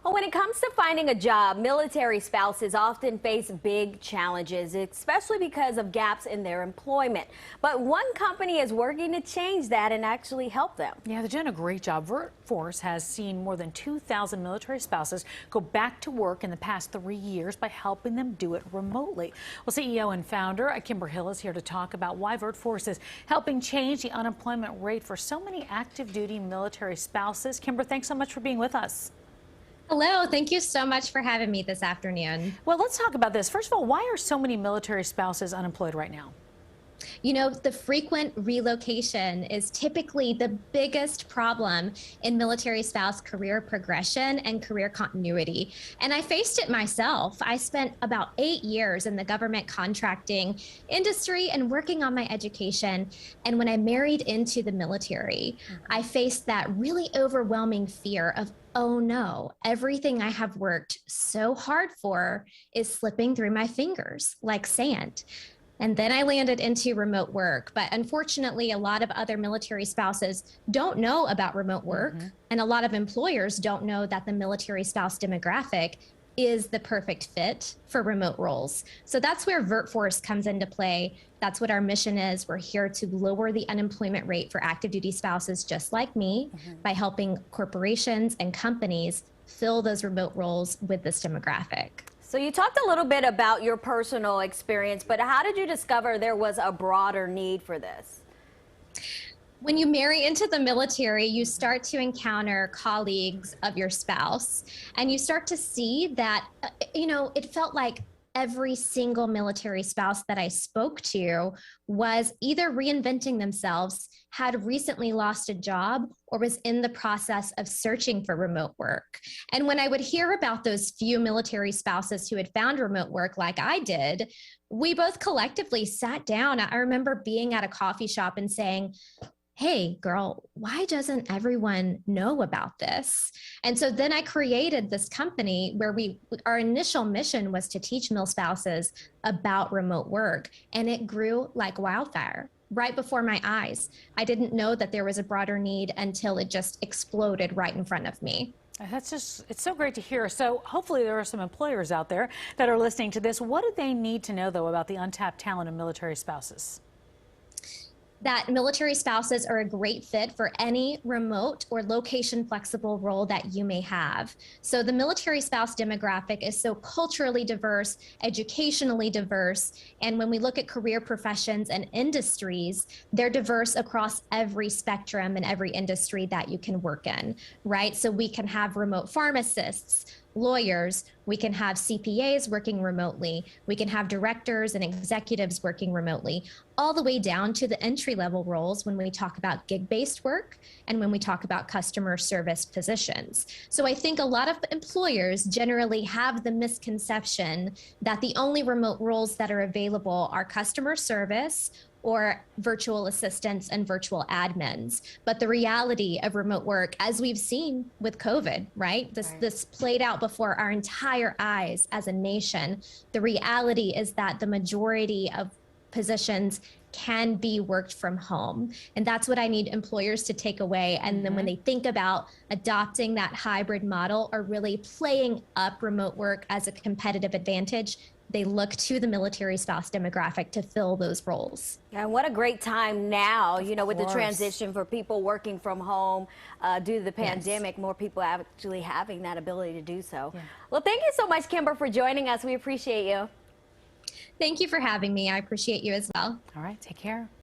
Well, when it comes to finding a job, military spouses often face big challenges, especially because of gaps in their employment. But one company is working to change that and actually help them. Yeah, they're doing a great job. VirtForce has seen more than 2,000 military spouses go back to work in the past 3 years by helping them do it remotely. Well, CEO and founder Kimber Hill is here to talk about why VirtForce is helping change the unemployment rate for so many active duty military spouses. Kimber, thanks so much for being with us. Hello, thank you so much for having me this afternoon. Well, let's talk about this. First of all, why are so many military spouses unemployed right now? You know, the frequent relocation is typically the biggest problem in military spouse career progression and career continuity. And I faced it myself. I spent about 8 years in the government contracting industry and working on my education. And when I married into the military, I faced that really overwhelming fear of, oh no, everything I have worked so hard for is slipping through my fingers like sand. And then I landed into remote work. But unfortunately, a lot of other military spouses don't know about remote work. And a lot of employers don't know that the military spouse demographic is the perfect fit for remote roles. So that's where VirtForce comes into play. That's what our mission is. We're here to lower the unemployment rate for active duty spouses just like me by helping corporations and companies fill those remote roles with this demographic. So you talked a little bit about your personal experience, but how did you discover there was a broader need for this? When you marry into the military, you start to encounter colleagues of your spouse, and you start to see that, it felt like every single military spouse that I spoke to was either reinventing themselves, had recently lost a job, or was in the process of searching for remote work. And when I would hear about those few military spouses who had found remote work like I did, we both collectively sat down. I remember being at a coffee shop and saying, hey, girl, why doesn't everyone know about this? And so then I created this company where our initial mission was to teach mil spouses about remote work, and it grew like wildfire right before my eyes. I didn't know that there was a broader need until it just exploded right in front of me. It's so great to hear. So hopefully there are some employers out there that are listening to this. What do they need to know, though, about the untapped talent of military spouses? That military spouses are a great fit for any remote or location flexible role that you may have. So the military spouse demographic is so culturally diverse, educationally diverse, and when we look at career professions and industries, they're diverse across every spectrum and every industry that you can work in, right? So we can have remote pharmacists, lawyers, we can have CPAs working remotely, we can have directors and executives working remotely, all the way down to the entry-level roles when we talk about gig-based work and when we talk about customer service positions. So I think a lot of employers generally have the misconception that the only remote roles that are available are customer service or virtual assistants and virtual admins. But the reality of remote work, as we've seen with COVID, right? This played out before our entire eyes as a nation. The reality is that the majority of positions can be worked from home. And that's what I need employers to take away. And then when they think about adopting that hybrid model or really playing up remote work as a competitive advantage, they look to the military spouse demographic to fill those roles. And what a great time now, with the course. transition for people working from home due to the pandemic, more people actually having that ability to do so. Well, thank you so much, Kimber, for joining us. We appreciate you. Thank you for having me. I appreciate you as well. All right, take care.